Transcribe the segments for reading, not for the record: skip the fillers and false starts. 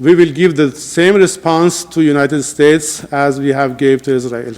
We will give the same response to United States as we have gave to Israel.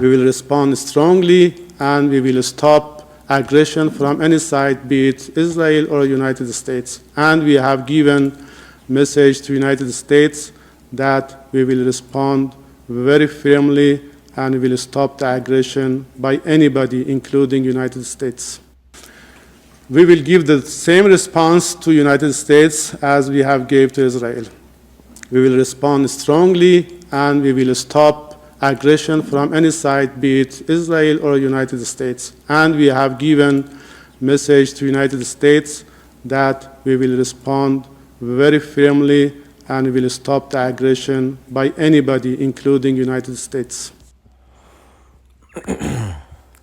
We will respond strongly and we will stop aggression from any side, be it Israel or United States. And we have given message to United States that we will respond very firmly and we will stop the aggression by anybody, including United States. We will give the same response to United States as we have gave to Israel. We will respond strongly and we will stop aggression from any side, be it Israel or United States. And we have given message to United States that we will respond very firmly and we will stop the aggression by anybody, including United States.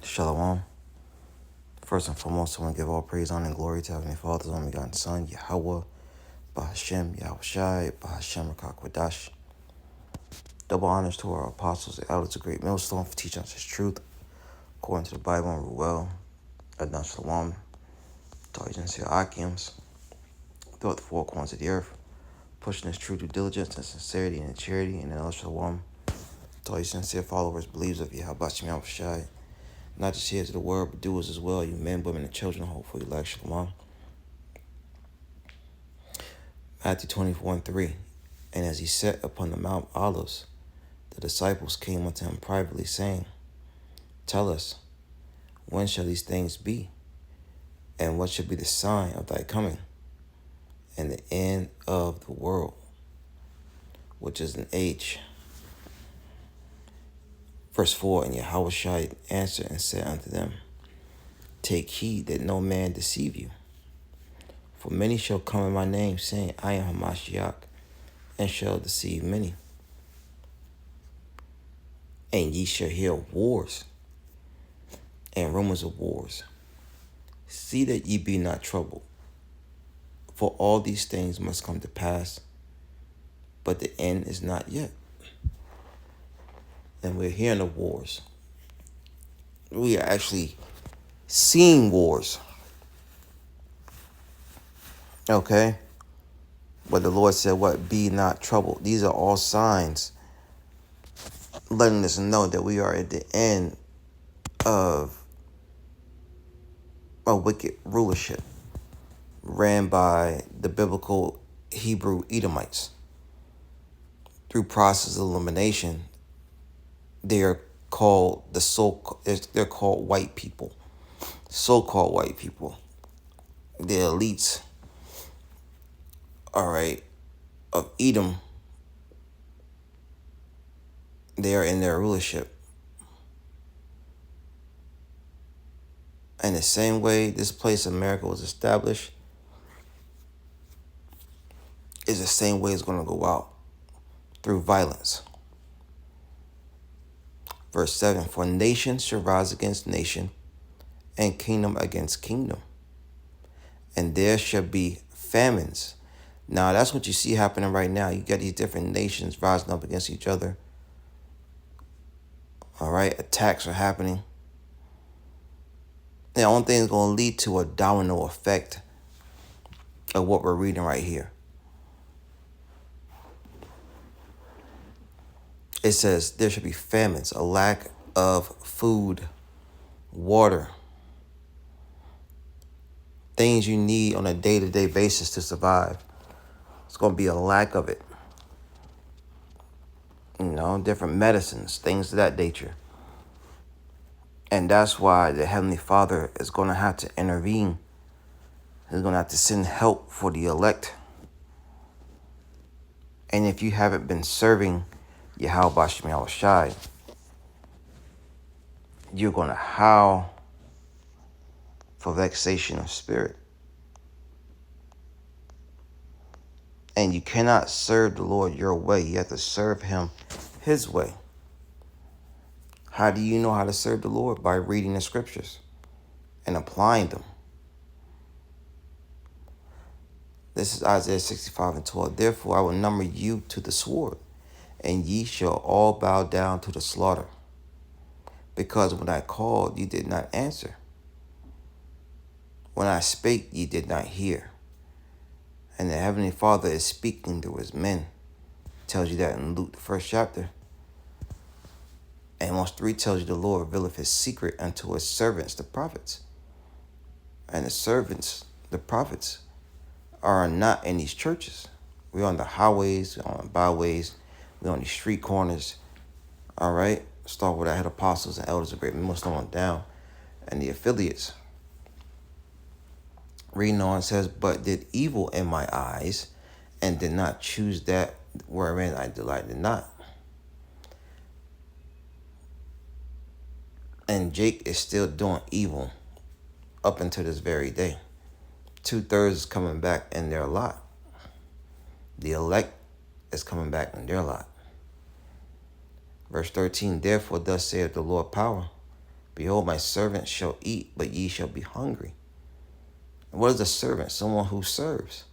Shalom. First and foremost, I want to give all praise, honor, and glory to Heavenly Father's only begotten Son, Yahweh, Bahashem, Yahushai, Bahashem, Rakakwadash. Double honors to our apostles, the elders, the great millstone, for teaching us His truth, according to the Bible and Ruel, Adnan Shalom, Tawijans here, Akims, throughout the four corners of the earth, pushing His true due diligence and sincerity and charity, and El Shalom, to all you sincere followers, believers of Yahweh, Yahushai, not just hearers of the word, but doers as well, you men, women, and children, hopefully, like Shalom. Matthew 24:3, and as he sat upon the Mount Olives, the disciples came unto him privately, saying, Tell us, when shall these things be? And what shall be the sign of thy coming, and the end of the world, which is an age? Verse 4, and Yahweh answered and said unto them, Take heed that no man deceive you. For many shall come in my name, saying, I am Hamashiach, and shall deceive many. And ye shall hear of wars, and rumors of wars. See that ye be not troubled, for all these things must come to pass, but the end is not yet. And we're hearing of wars. We are actually seeing wars. Okay? But the Lord said, what? Be not troubled. These are all signs letting us know that we are at the end of a wicked rulership ran by the biblical Hebrew Edomites. Through process of elimination, they're called they're called white people, so-called white people, the elites, all right, of Edom. They are in their rulership. And the same way this place, America, was established is the same way it's going to go out, through violence. Verse 7, for nation shall rise against nation, and kingdom against kingdom. And there shall be famines. Now, that's what you see happening right now. You got these different nations rising up against each other. All right, attacks are happening. The only thing is going to lead to a domino effect of what we're reading right here. It says there should be famines, a lack of food, water, things you need on a day-to-day basis to survive. It's going to be a lack of it. You know, different medicines, things of that nature. And that's why the Heavenly Father is going to have to intervene. He's going to have to send help for the elect. And if you haven't been serving Yahweh Bashem Yahushai, you're going to howl for vexation of spirit. And you cannot serve the Lord your way. You have to serve Him His way. How do you know how to serve the Lord? By reading the scriptures and applying them. This is Isaiah 65:12. Therefore I will number you to the sword, and ye shall all bow down to the slaughter. Because when I called, ye did not answer. When I spake, ye did not hear. And the Heavenly Father is speaking through his men. Tells you that in Luke, the 1st chapter. Amos 3 tells you the Lord revealeth his secret unto his servants, the prophets. And the servants, the prophets, are not in these churches. We're on the highways, we're on the byways, we're on these street corners. All right? Start with our head apostles and elders of great Muslim on down. And the affiliates. Reading on, says, but did evil in my eyes, and did not choose that wherein I delighted not. And Jake is still doing evil up until this very day. 2/3 is coming back in their lot. The elect is coming back in their lot. Verse 13, therefore thus saith the Lord power, behold, my servant shall eat, but ye shall be hungry. And what is a servant? Someone who serves.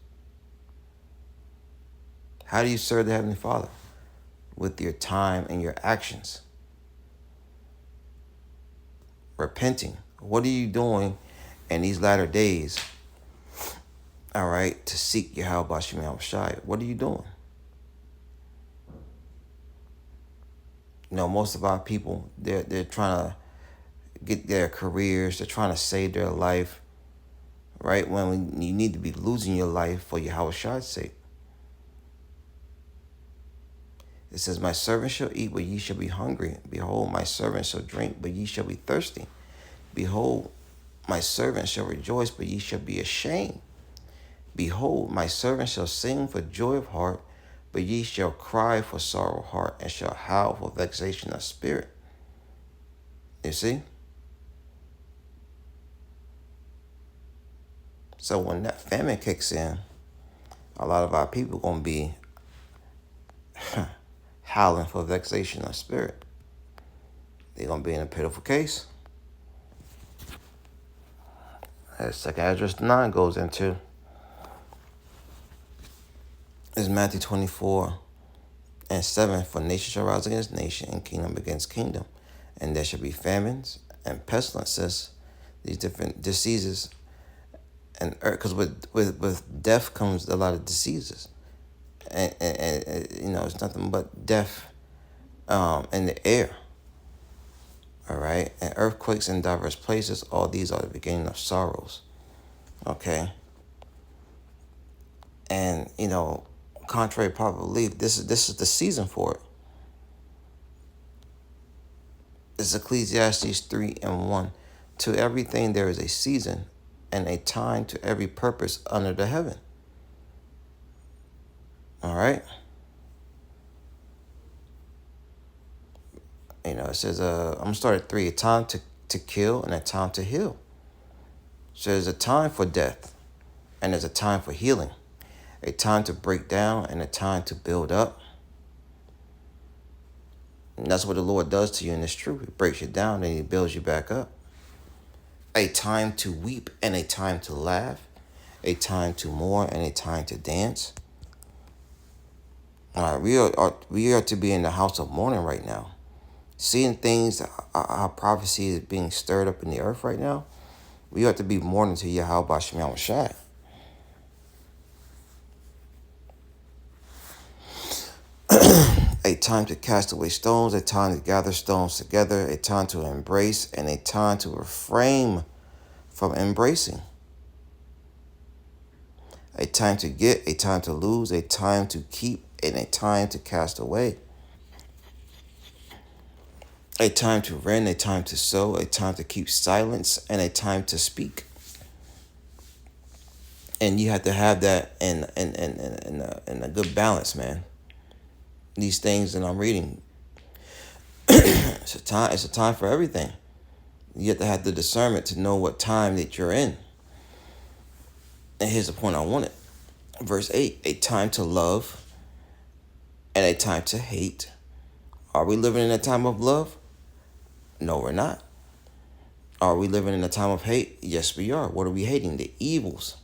How do you serve the Heavenly Father? With your time and your actions. Repenting. What are you doing in these latter days? All right, to seek Yahweh Bashim Yahushai. What are you doing? You know, most of our people, they're trying to get their careers. They're trying to save their life. Right? When you need to be losing your life for Yahweh's sake. It says, my servant shall eat, but ye shall be hungry. Behold, my servant shall drink, but ye shall be thirsty. Behold, my servant shall rejoice, but ye shall be ashamed. Behold, my servant shall sing for joy of heart, but ye shall cry for sorrow of heart, and shall howl for vexation of spirit. You see? So when that famine kicks in, a lot of our people are going to be howling for vexation of spirit. They're going to be in a pitiful case. As 2nd address 9 goes into is Matthew 24:7. For nation shall rise against nation, and kingdom against kingdom. And there shall be famines and pestilences, these different diseases. And because with death comes a lot of diseases. And it's nothing but death in the air. All right? And earthquakes in diverse places. All these are the beginning of sorrows. Okay? And, contrary to popular belief, this is the season for it. It's Ecclesiastes 3:1. To everything there is a season, and a time to every purpose under the heaven. All right? It says, I'm going to start at 3. A time to kill and a time to heal. So there's a time for death, and there's a time for healing. A time to break down and a time to build up. And that's what the Lord does to you in this truth. He breaks you down and he builds you back up. A time to weep and a time to laugh. A time to mourn and a time to dance. All right, we are to be in the house of mourning right now. Seeing things, our prophecy is being stirred up in the earth right now. We ought to be mourning to Yahweh Bashim Yahushai. A time to cast away stones, a time to gather stones together, a time to embrace, and a time to refrain from embracing. A time to get, a time to lose, a time to keep, and a time to cast away. A time to rend, a time to sow, a time to keep silence, and a time to speak. And you have to have that in a good balance, man. These things that I'm reading, it's a time for everything. You have to have the discernment to know what time that you're in. And here's the point I wanted. Verse 8, a time to love and a time to hate. Are we living in a time of love? No, we're not. Are we living in a time of hate? Yes, we are. What are we hating? The evils.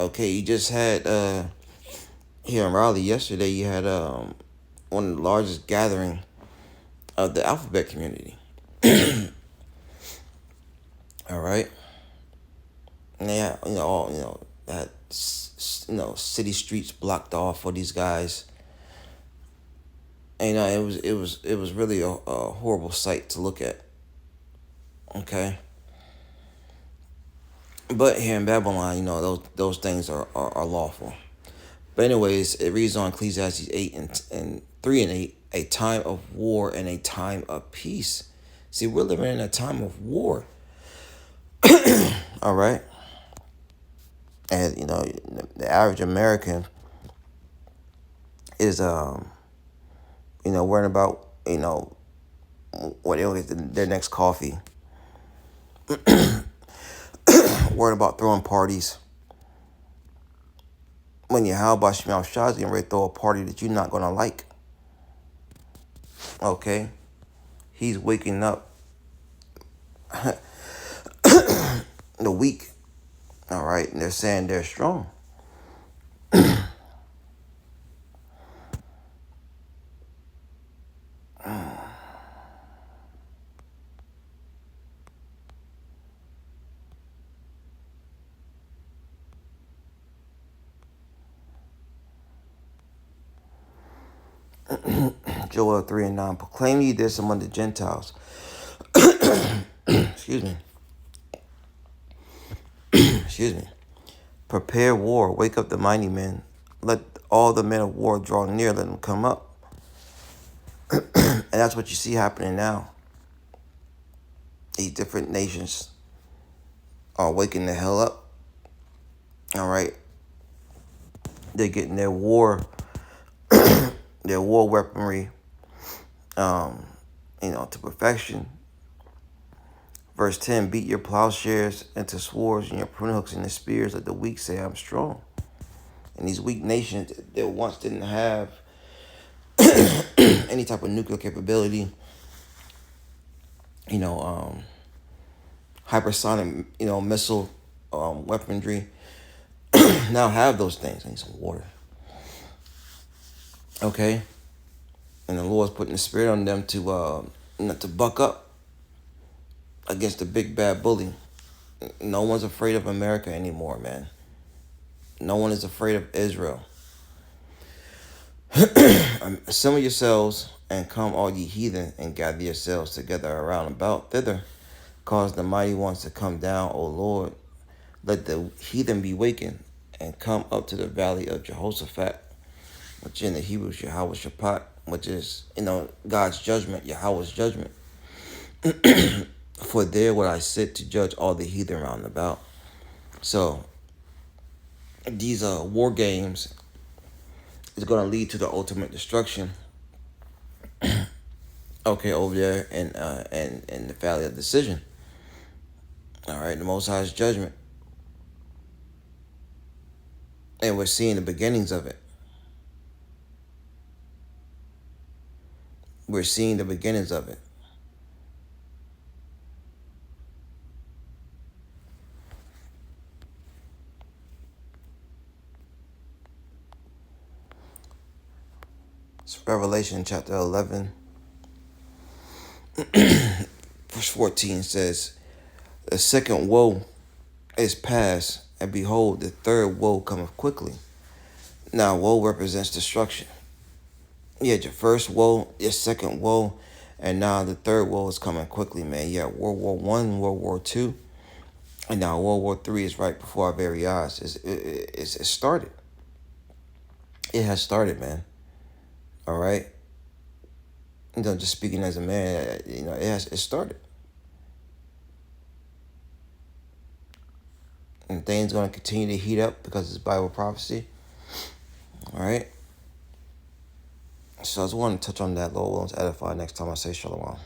Okay, you just had, here in Raleigh yesterday, you had one of the largest gathering of the alphabet community. All right. And they had, had, city streets blocked off for these guys. And it was really a horrible sight to look at. Okay. But here in Babylon, those things are lawful. But anyways, it reads on Ecclesiastes 8 and 3 and 8, a time of war and a time of peace. See, we're living in a time of war. All right. And, the average American is, worrying about, what they'll get their next coffee. Worrying about throwing parties. When Yahweh Shema Shah is getting ready to throw a party that you're not going to like. Okay? He's waking up the weak. All right? And they're saying they're strong. Joel 3 and 9. Proclaim ye this among the Gentiles. Excuse me. Excuse me. Prepare war. Wake up the mighty men. Let all the men of war draw near. Let them come up. And that's what you see happening now. These different nations are waking the hell up. All right. They're getting their war weaponry, to perfection. Verse 10, beat your plowshares into swords and your pruning hooks into spears. Let the weak say, I'm strong. And these weak nations that once didn't have any type of nuclear capability, hypersonic, missile weaponry, now have those things. I need some water. Okay? And the Lord's putting the spirit on them to buck up against the big bad bully. No one's afraid of America anymore, man. No one is afraid of Israel. Assemble yourselves and come, all ye heathen, and gather yourselves together around about thither. Cause the mighty ones to come down, O Lord. Let the heathen be wakened and come up to the valley of Jehoshaphat, which in the Hebrews Yahweh Shaphat, which is, God's judgment, Yahweh's judgment. For there would I sit to judge all the heathen round about. So these war games is going to lead to the ultimate destruction. Okay, over there in the Valley of Decision. All right, the Most High's judgment. And we're seeing the beginnings of it. We're seeing the beginnings of it. It's Revelation chapter 11. Verse 14 says, the second woe is past, and behold, the third woe cometh quickly. Now, woe represents destruction. You had your first woe, your second woe, and now the third woe is coming quickly, man. You had World War I, World War II, and now World War III is right before our very eyes. It's started. It has started, man. All right? Just speaking as a man, it started. And things going to continue to heat up because it's Bible prophecy. All right? So I just want to touch on that, Lord willing to edify next time I say shalom.